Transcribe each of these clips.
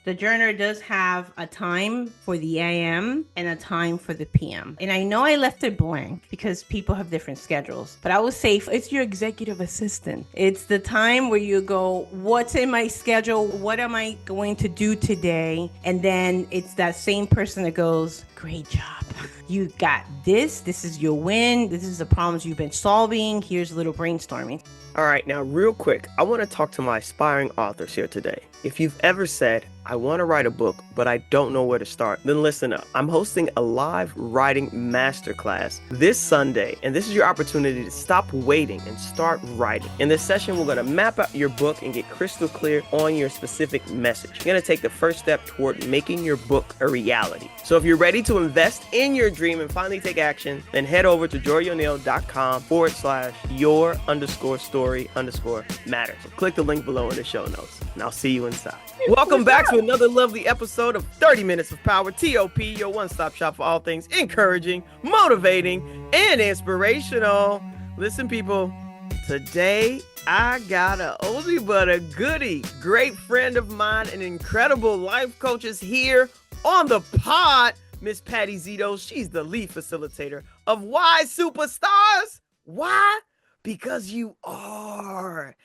The Journer does have a time for the AM and a time for the PM. And I know I left it blank because people have different schedules, but I would say it's your executive assistant. It's the time where you go, what's in my schedule? What am I going to do today? And then it's that same person that goes, great job. You got this. This is your win. This is the problems you've been solving. Here's a little brainstorming. All right, now real quick, I want to talk to my aspiring authors here today. If you've ever said, I want to write a book, but I don't know where to start, then listen up. I'm hosting a live writing masterclass this Sunday, and this is your opportunity to stop waiting and start writing. In this session, we're going to map out your book and get crystal clear on your specific message. You're going to take the first step toward making your book a reality. So if you're ready to invest in your dream and finally take action, then head over to joryoneill.com/your_story_matter. So click the link below in the show notes, and I'll see you inside. Welcome back to another lovely episode of 30 Minutes of Power, TOP, your one-stop shop for all things encouraging, motivating, and inspirational. Listen, people, today I got a oldie but a goodie. Great friend of mine, an incredible life coach is here on the pod. Miss Patty Zito, she's the lead facilitator of Why Superstars? Why? Because you are.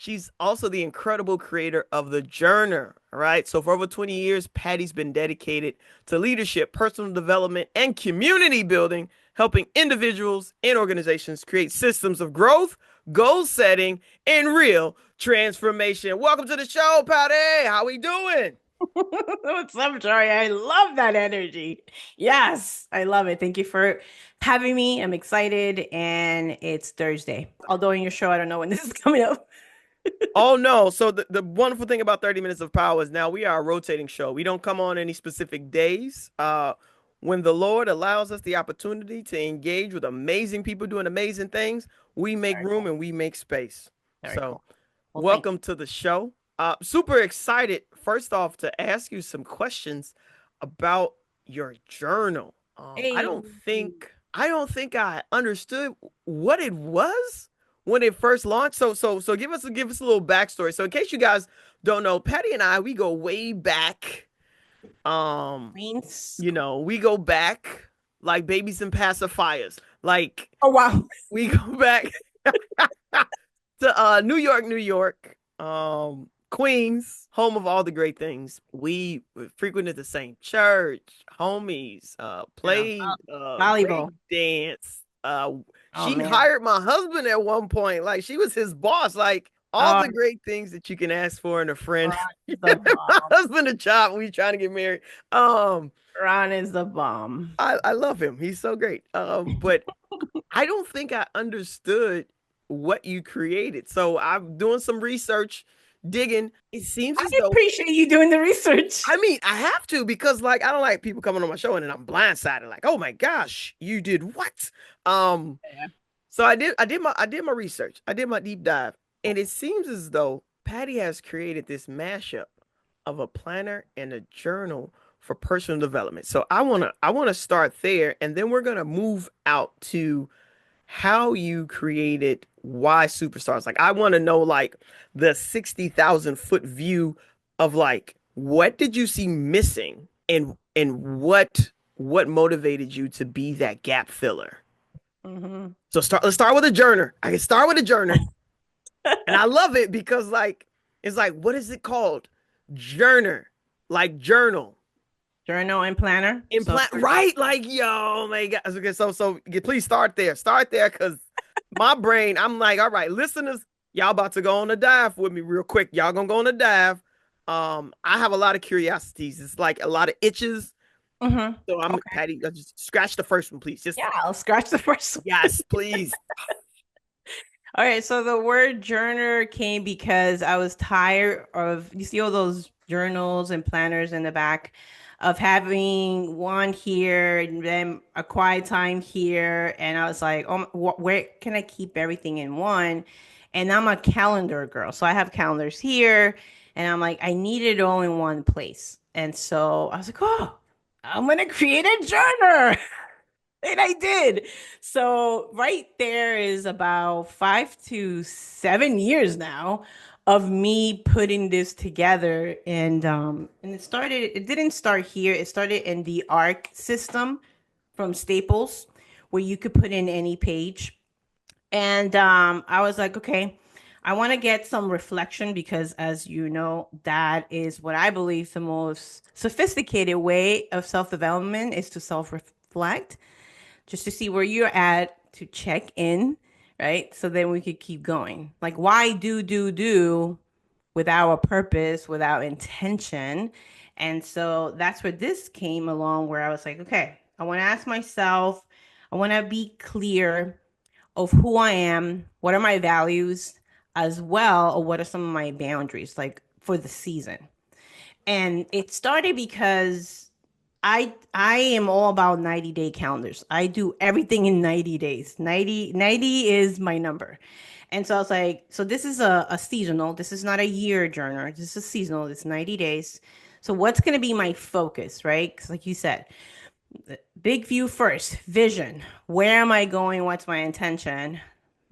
She's also the incredible creator of the Journer, all right? So for over 20 years, Patty's been dedicated to leadership, personal development, and community building, helping individuals and organizations create systems of growth, goal setting, and real transformation. Welcome to the show, Patty. How we doing? What's up, Jory? I love that energy. Yes, I love it. Thank you for having me. I'm excited, and it's Thursday. Although in your show, I don't know when this is coming up. Oh, no. So the wonderful thing about 30 Minutes of Power is now we are a rotating show. We don't come on any specific days. When the Lord allows us the opportunity to engage with amazing people doing amazing things, we make room and we make space. So welcome to the show. Super excited, first off, to ask you some questions about your journal. I don't think I understood what it was when it first launched. So give us a little backstory. So in case you guys don't know, Patty and I, we go way back. We go back like babies and pacifiers. Like, oh wow, we go back to New York, Queens, home of all the great things. We frequented the same church, homies, played volleyball, dance. She hired my husband at one point. Like, she was his boss. Like, all the great things that you can ask for in a friend. My husband a chop. We trying to get married. Ron is the bomb. I love him. He's so great. But I don't think I understood what you created. So I'm doing some research, digging. It seems as though, appreciate you doing the research. I mean, I have to, because like I don't like people coming on my show and then I'm blindsided. Like, oh my gosh, you did what? So I did my research. I did my deep dive. And it seems as though Patty has created this mashup of a planner and a journal for personal development. So I wanna start there, and then we're gonna move out to how you created Why Superstars. Like, I want to know like the 60,000-foot view of like, what did you see missing, and what motivated you to be that gap filler. Mm-hmm. So let's start with a journer. I can start with a journer. And I love it because like, it's like, what is it called? Journer, like journal. Journal and planner. Right? Like, yo, my God. Okay, so please start there. Because my brain, I'm like, all right, listeners, y'all about to go on a dive with me real quick. Y'all gonna go on a dive. I have a lot of curiosities. It's like a lot of itches. Mm-hmm. So Patty, just scratch the first one, please. I'll scratch the first one. Yes, please. All right, so the word journer came because I was tired of, you see all those journals and planners in the back, of having one here and then a quiet time here. And I was like, oh, where can I keep everything in one? And I'm a calendar girl. So I have calendars here, and I'm like, I need it all in one place. And so I was like, oh, I'm going to create a journer. And I did. So right there is about 5 to 7 years now of me putting this together. And it didn't start here. It started in the ARC system from Staples, where you could put in any page. And I was like, okay, I want to get some reflection because, as you know, that is what I believe the most sophisticated way of self development is to self reflect, just to see where you're at, to check in, right? So then we could keep going. Like, why do without a purpose, without intention? And so that's where this came along, where I was like, okay, I want to ask myself, I want to be clear of who I am, what are my values, as well, or what are some of my boundaries, like for the season. And it started because I am all about 90-day calendars. I do everything in 90 days. 90 is my number. And so I was like, so this is a seasonal. This is not a year journal. This is seasonal. It's 90 days. So what's going to be my focus, right? Because like you said, big view first, vision. Where am I going? What's my intention?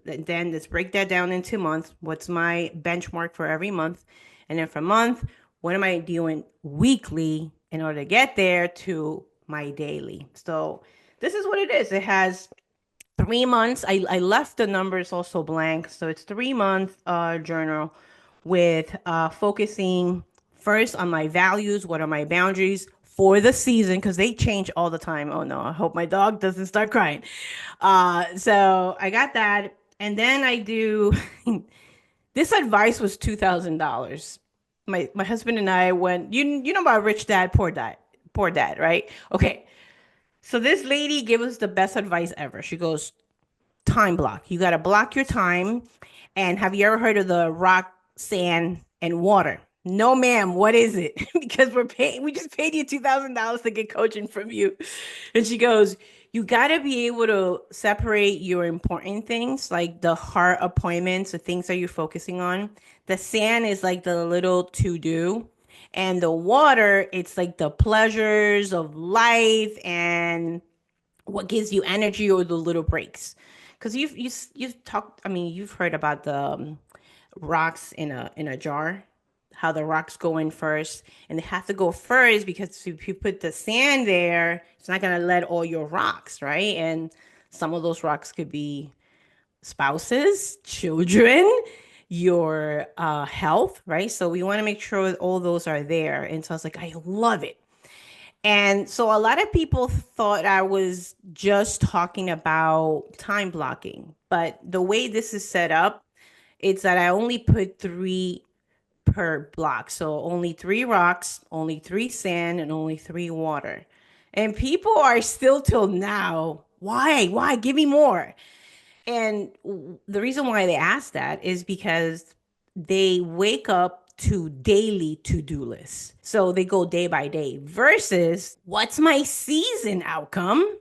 Then let's break that down into months. What's my benchmark for every month? And then for month, what am I doing weekly in order to get there to my daily? So this is what it is. It has 3 months. I left the numbers also blank. So it's 3 month journal with focusing first on my values. What are my boundaries for the season? Because they change all the time. Oh no, I hope my dog doesn't start crying. So I got that. And then I do this advice was $2,000. My husband and I went, you know about rich dad, poor dad, right? Okay. So this lady gave us the best advice ever. She goes, time block. You got to block your time. And have you ever heard of the rock, sand, and water? No, ma'am. What is it? Because we just paid you $2,000 to get coaching from you. And she goes, you got to be able to separate your important things, like the heart appointments, the things that you're focusing on. The sand is like the little to do. And the water, it's like the pleasures of life and what gives you energy or the little breaks. Because you've talked, I mean, you've heard about the rocks in a jar, how the rocks go in first, and they have to go first because if you put the sand there, it's not gonna let all your rocks, right? And some of those rocks could be spouses, children, your health, right? So we want to make sure that all those are there. And so I was like, I love it. And so a lot of people thought I was just talking about time blocking, but the way this is set up, it's that I only put three per block. So only three rocks, only three sand, and only three water. And people are still till now, why? Why? Give me more. And the reason why they ask that is because they wake up to daily to-do lists. So they go day by day versus what's my season outcome?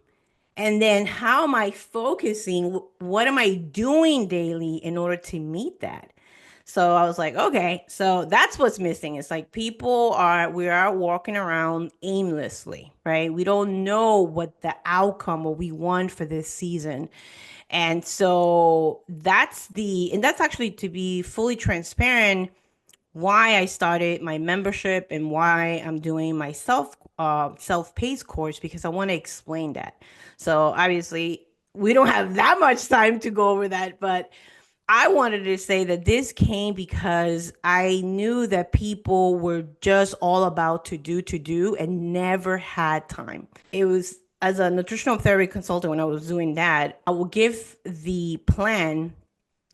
And then how am I focusing? What am I doing daily in order to meet that? So I was like, okay, so that's what's missing. It's like we are walking around aimlessly, right? We don't know what the outcome or we want for this season. And so and that's actually, to be fully transparent, why I started my membership and why I'm doing my self-paced course, because I want to explain that. So obviously we don't have that much time to go over that, but I wanted to say that this came because I knew that people were just all about to do and never had time. It was, as a nutritional therapy consultant, when I was doing that, I will give the plan,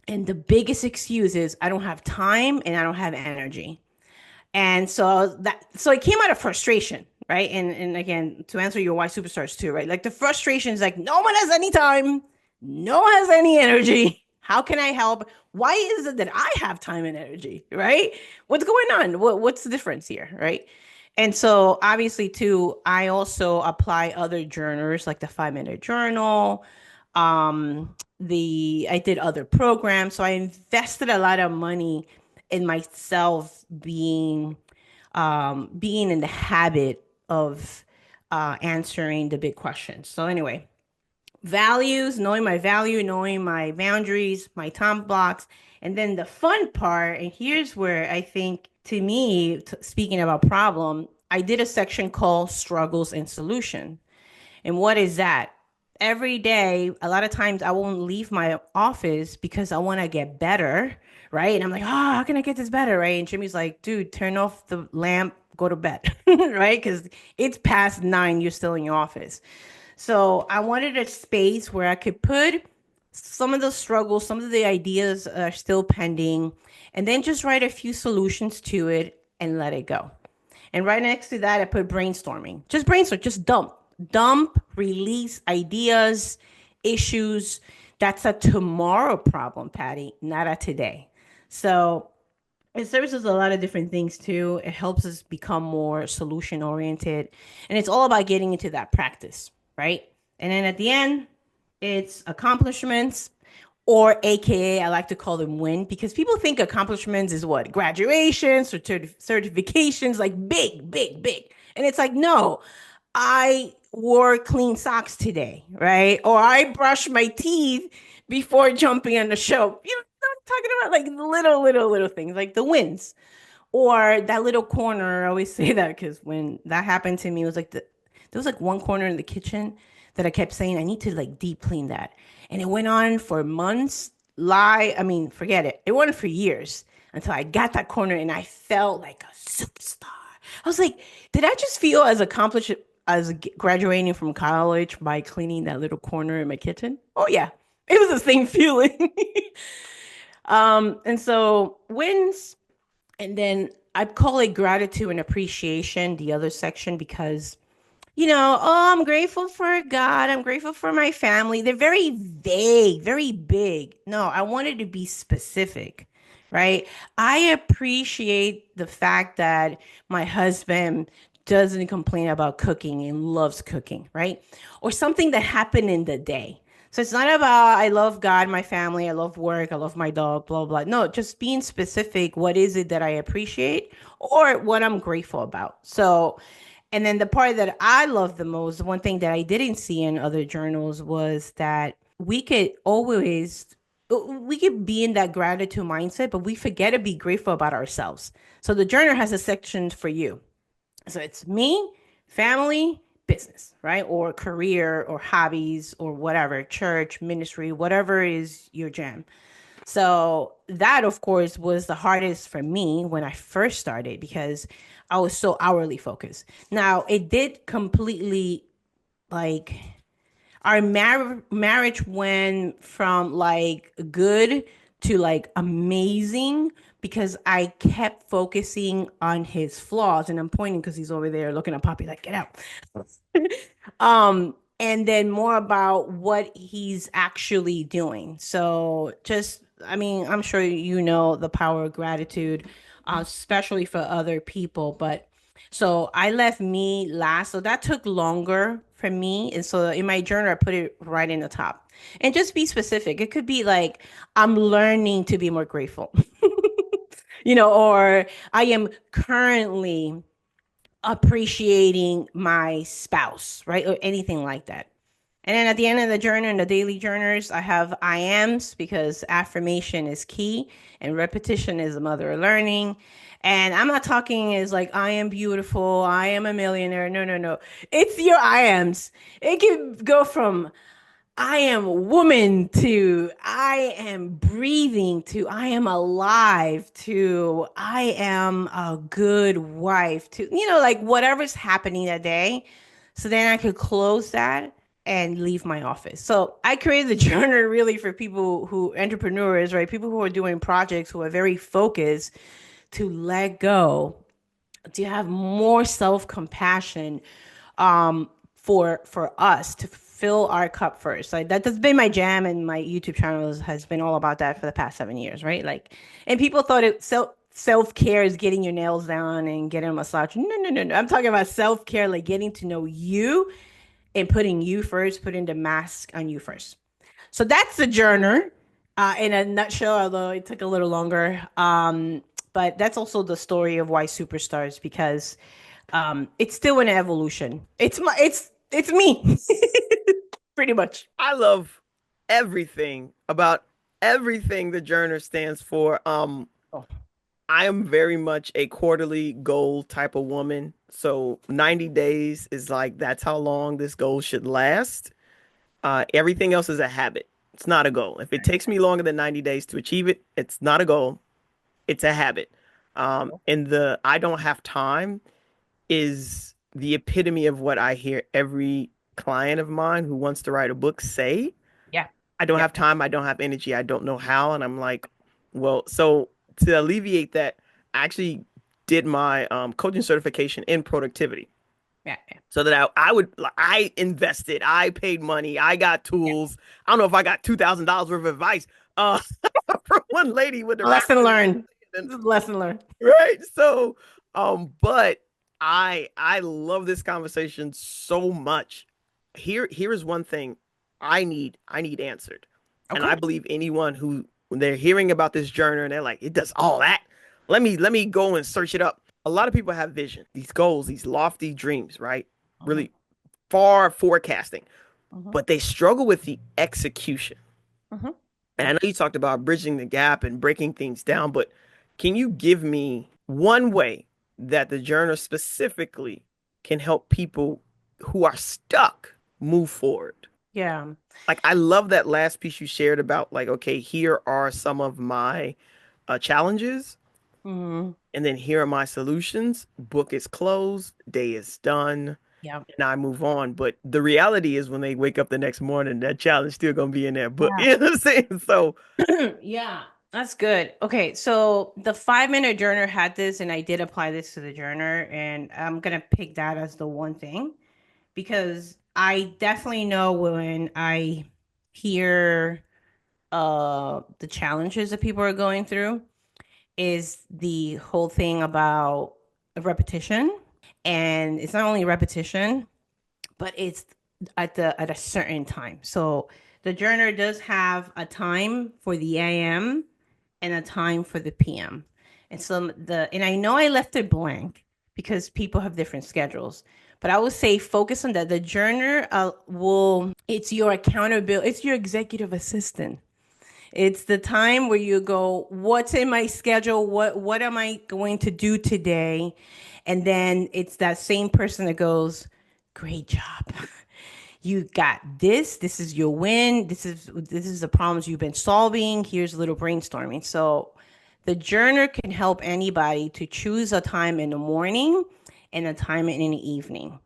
and the biggest excuse is I don't have time and I don't have energy. And so it came out of frustration, right? And again, to answer your why superstars too, right? Like the frustration is like no one has any time, no one has any energy. How can I help? Why is it that I have time and energy, right? What's going on? What's the difference here, right? And so obviously too, I also apply other journals like the 5 minute journal. The I did other programs. So I invested a lot of money in myself being in the habit of answering the big questions. So anyway, values, knowing my value, knowing my boundaries, my time blocks, And then the fun part, and here's where I think, to me, speaking about problem, I did a section called struggles and solution. And what is that? Every day, a lot of times I won't leave my office because I want to get better, right? And I'm like, oh, how can I get this better, right? And Jimmy's like, dude, turn off the lamp, go to bed, right? Because it's past 9, you're still in your office. So I wanted a space where I could put some of the struggles, some of the ideas are still pending, and then just write a few solutions to it and let it go. And right next to that, I put brainstorming. Just brainstorm, just dump, release ideas, issues. That's a tomorrow problem, Patty, not a today. So it services a lot of different things too. It helps us become more solution oriented. And it's all about getting into that practice, right? And then at the end, it's accomplishments, or AKA, I like to call them win, because people think accomplishments is what? Graduations or certifications, like big, big, big. And it's like, no, I wore clean socks today, right? Or I brushed my teeth before jumping on the show. You know, I'm talking about like little things, like the wins. Or that little corner, I always say that because when that happened to me, it was like there was like one corner in the kitchen that I kept saying I need to like deep clean that. And it went on for months. I mean, forget it. It went for years until I got that corner and I felt like a superstar. I was like, did I just feel as accomplished as graduating from college by cleaning that little corner in my kitchen? Oh yeah. It was the same feeling. And so wins, and then I call it gratitude and appreciation, the other section, because, oh, I'm grateful for God. I'm grateful for my family. They're very vague, very big. No, I wanted to be specific, right? I appreciate the fact that my husband doesn't complain about cooking and loves cooking, right? Or something that happened in the day. So it's not about I love God, my family, I love work, I love my dog, blah, blah. No, just being specific. What is it that I appreciate or what I'm grateful about? So, and then the part that I love the most, one thing that I didn't see in other journals was that we could be in that gratitude mindset, but we forget to be grateful about ourselves. So the journal has a section for you. So it's me, family, business, right? Or career or hobbies or whatever, church, ministry, whatever is your jam. So that, of course, was the hardest for me when I first started because I was so hourly focused. Now, it did completely like our marriage went from like good to like amazing because I kept focusing on his flaws, and I'm pointing because he's over there looking at Poppy like, get out. And then more about what he's actually doing. So just, I mean, I'm sure you know the power of gratitude, especially for other people. But so I left me last, so that took longer for me. And so in my journal, I put it right in the top. And just be specific. It could be like, I'm learning to be more grateful, or I am currently appreciating my spouse, right? Or anything like that. And then at the end of the journal, in the daily journals, I have I ams because affirmation is key and repetition is the mother of learning. And I'm not talking as like I am beautiful, I am a millionaire. No, no, no. It's your I ams. It can go from I am woman to I am breathing to I am alive to I am a good wife to, like whatever's happening that day. So then I could close that and leave my office. So I created the journal really for people who entrepreneurs, right? People who are doing projects who are very focused to let go, to have more self-compassion for us to fill our cup first. Like that's been my jam, and my YouTube channel has been all about that for the past 7 years, right? Like, and people thought it self-care is getting your nails done and getting a massage. No, no, no, no. I'm talking about self-care, like getting to know you and putting you first, putting the mask on you first. So that's the journer in a nutshell, although it took a little longer. But that's also the story of why superstars, because it's still an evolution. It's me, pretty much. I love everything about everything the Journer stands for. Oh, I am very much a quarterly goal type of woman. So 90 days is like that's how long this goal should last. Everything else is a habit. It's not a goal. If it takes me longer than 90 days to achieve it, it's not a goal. It's a habit. And the I don't have time is the epitome of what I hear every client of mine who wants to write a book say. yeah. I don't have Yep. time. I don't have energy. I don't know how. And I'm like, well, so to alleviate that, I actually did my coaching certification in productivity Yeah. Yeah. so that I invested, I paid money, I got Yeah. tools. I don't know if I got $2,000 worth of advice uh, from one lady with the Lesson racket. learned. Lesson learned. Right. So, but I love this conversation so much. Here is one thing I need answered. And I Okay. believe anyone who when they're hearing about this journal and they're like, it does all that. Let me go and search it up. A lot of people have vision, these goals, these lofty dreams, right? Mhm, Really far forecasting, mhm, but they struggle with the execution. mhm. And I know you talked about bridging the gap and breaking things down, but can you give me one way that the journal specifically can help people who are stuck move forward? Yeah. Like, I love that last piece you shared about, like, okay, here are some of my challenges, Mhm. and then here are my solutions. Book is closed, day is done, Yeah. and I move on. But the reality is, when they wake up the next morning, that challenge still gonna be in that book. Yeah. You know what I'm saying? So, Yeah, that's good. Okay, so the 5 minute journer had this, and I did apply this to the journer, and I'm gonna pick that as the one thing because I definitely know when I hear the challenges that people are going through is the whole thing about repetition. And it's not only repetition, but it's at a certain time. So the journal does have a time for the AM and a time for the PM. And I know I left it blank because people have different schedules. But I would say focus on that. The journal will it's your accountability, it's your executive assistant. It's the time where you go, what's in my schedule? What am I going to do today? And then it's that same person that goes, great job. You got this. This is your win. This is the problems you've been solving. Here's a little brainstorming. So the journal can help anybody to choose a time in the morning and a time in the evening.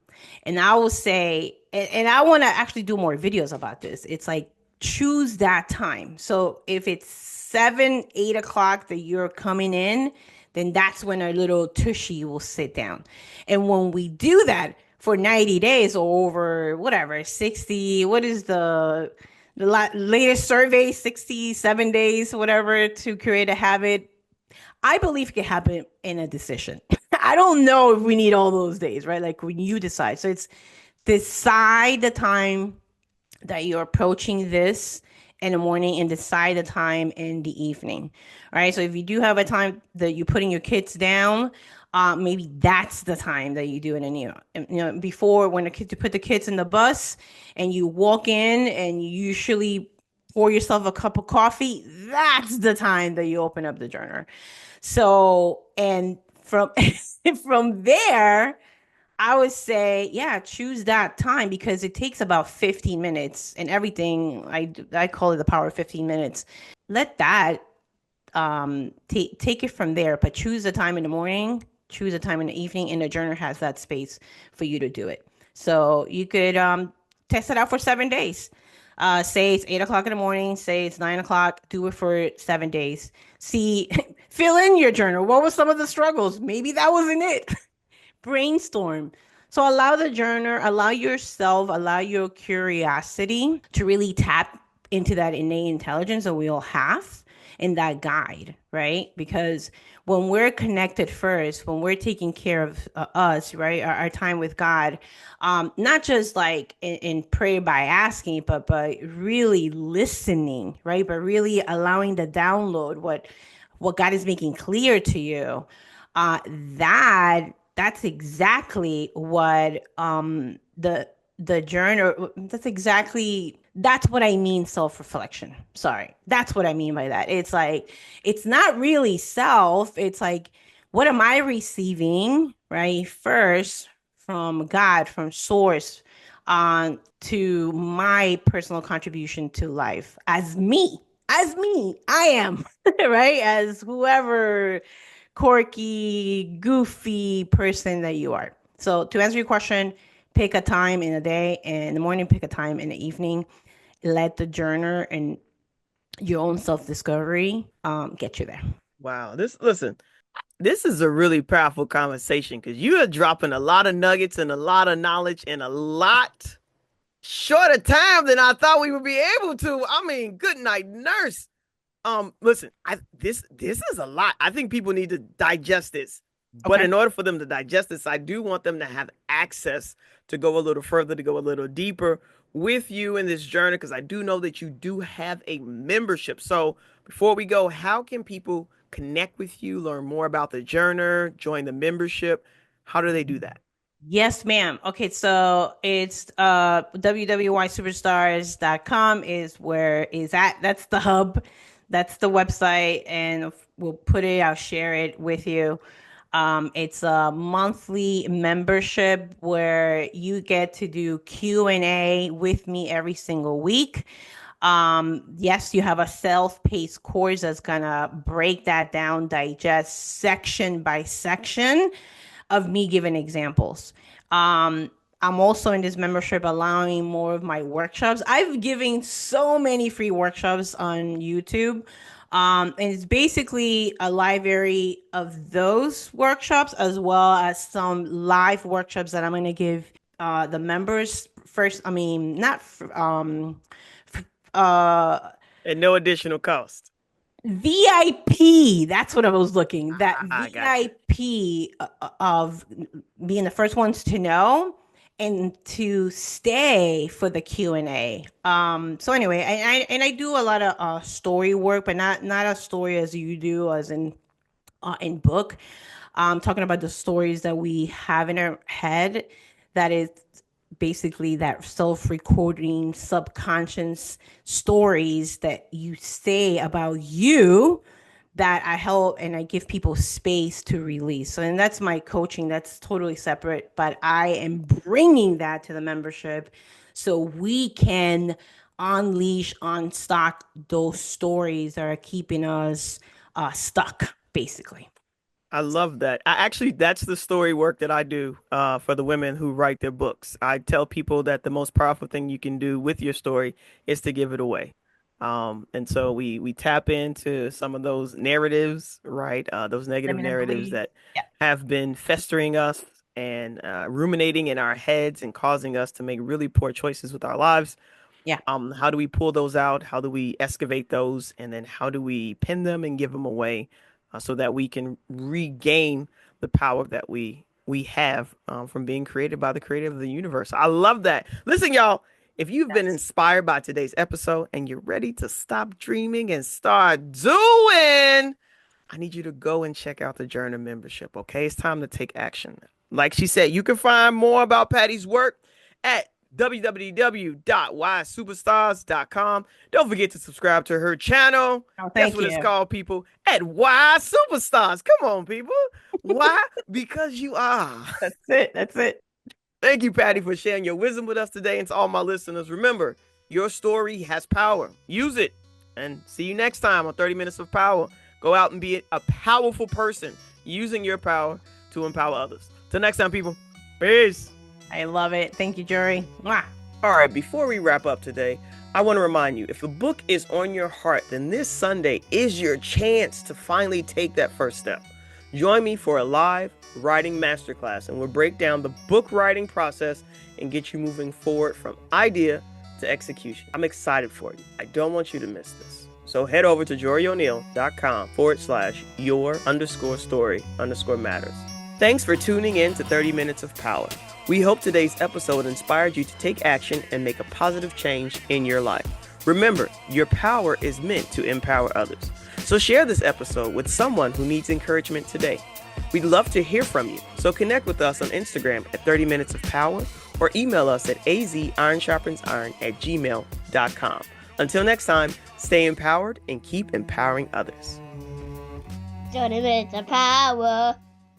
And I will say, and I want to actually do more videos about this. It's like choose that time. So if it's 7, 8 o'clock that you're coming in, then that's when our little tushy will sit down. And when we do that for 90 days or over whatever, 60, what is the latest survey, 67 days, whatever, to create a habit, I believe it can happen in a decision. I don't know if we need all those days, right? Like when you decide. So it's decide the time that you're approaching this in the morning and decide the time in the evening. All right. So if you do have a time that you're putting your kids down, maybe that's the time that you do it. And before when the kids you put the kids in the bus and you walk in and you usually pour yourself a cup of coffee, that's the time that you open up the journal. So and from from there, I would say, yeah, choose that time because it takes about 15 minutes and everything. I call it the power of 15 minutes. Let that take it from there, but choose a time in the morning, choose a time in the evening, and the journal has that space for you to do it. So you could test it out for 7 days. Say it's 8 o'clock in the morning, say it's 9 o'clock, do it for 7 days. See, fill in your journal. What were some of the struggles? Maybe that wasn't it. Brainstorm. So allow the journal, allow yourself, allow your curiosity to really tap into that innate intelligence that we all have in that guide, right? Because when we're connected first, when we're taking care of us, right, our time with God, not just like in prayer by asking, but really listening, right? But really allowing the download what God is making clear to you. Uh, that's exactly what the journal. That's exactly That's what I mean, self-reflection. Sorry. That's what I mean by that. It's like, it's not really self. It's like, what am I receiving, right? First, from God, from source, to my personal contribution to life as me, I am, right? As whoever quirky, goofy person that you are. So to answer your question, pick a time in the day, and in the morning, pick a time in the evening. Let the journer and your own self-discovery get you there. Wow. Listen, this is a really powerful conversation because you are dropping a lot of nuggets and a lot of knowledge in a lot shorter time than I thought we would be able to. I mean, good night, nurse. Listen, this is a lot. I think people need to digest this. But Okay. in order for them to digest this, I do want them to have access to go a little further, to go a little deeper with you in this journey, because I do know that you do have a membership. So before we go, how can people connect with you, learn more about the Journer, join the membership? How do they do that? Yes, ma'am. Okay, so it's www.superstars.com is where is at. That's the hub. That's the website, and we'll put it, I'll share it with you. It's a monthly membership where you get to do Q&A with me every single week. Yes, you have a self-paced course that's gonna break that down, digest section by section of me giving examples. I'm also in this membership allowing more of my workshops. I've given so many free workshops on YouTube. And it's basically a library of those workshops as well as some live workshops that I'm going to give the members first. I mean, not uh, At no additional cost. VIP. That's what I was looking. That I got you. VIP of being the first ones to know and to stay for the Q&A. So anyway, I do a lot of story work, but not a story as you do, as in book. Talking about the stories that we have in our head, that is basically that self-recording subconscious stories that you say about you, that I help and I give people space to release. So, and that's my coaching. That's totally separate, but I am bringing that to the membership so we can unleash, unstock those stories that are keeping us stuck, basically. I love that. That's the story work that I do for the women who write their books. I tell people that the most powerful thing you can do with your story is to give it away. And so we tap into some of those narratives, right? Those negative Limiting narratives beliefs. that Yeah. have been festering us and ruminating in our heads and causing us to make really poor choices with our lives. Yeah. How do we pull those out? How do we excavate those? And then how do we pin them and give them away so that we can regain the power that we have from being created by the creator of the universe? I love that. Listen, y'all, if you've been Yes. inspired by today's episode and you're ready to stop dreaming and start doing, I need you to go and check out the Journal membership. Okay, it's time to take action. Like she said, you can find more about Patty's work at www.ysuperstars.com. Don't forget to subscribe to her channel. Oh, That's thank what it's you. called, people. At Y Superstars. Come on, people. Why? Because you are. That's it. That's it. Thank you, Patty, for sharing your wisdom with us today. And to all my listeners, remember, your story has power. Use it. And see you next time on 30 Minutes of Power. Go out and be a powerful person using your power to empower others. Till next time, people. Peace. I love it. Thank you, Jory. Mwah. All right, before we wrap up today, I want to remind you, if the book is on your heart, then this Sunday is your chance to finally take that first step. Join me for a live writing masterclass, and we'll break down the book writing process and get you moving forward from idea to execution. I'm excited for you. I don't want you to miss this. So head over to joryoneal.com/your_story_matters. Thanks for tuning in to 30 Minutes of Power. We hope today's episode inspired you to take action and make a positive change in your life. Remember, your power is meant to empower others. So share this episode with someone who needs encouragement today. We'd love to hear from you. So connect with us on Instagram at 30 Minutes of Power or email us at azironsharpensiron@gmail.com. journer.com. Until next time, stay empowered and keep empowering others. 30 minutes of power.